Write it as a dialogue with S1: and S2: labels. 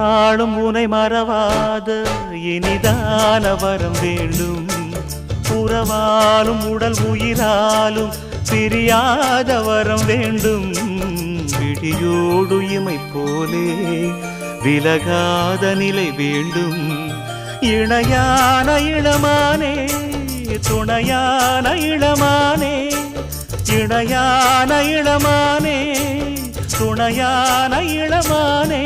S1: நாளும் உனை மறவாத இனிதான வரம் வேண்டும். உறவாலும் உடல் உயிராலும் பிரியாத வரம் வேண்டும். விடியோடு இமை போலே விலகாத நிலை வேண்டும். இணையான இளமானே துணையான இளமானே, இணையான இளமானே துணையான இளமானே.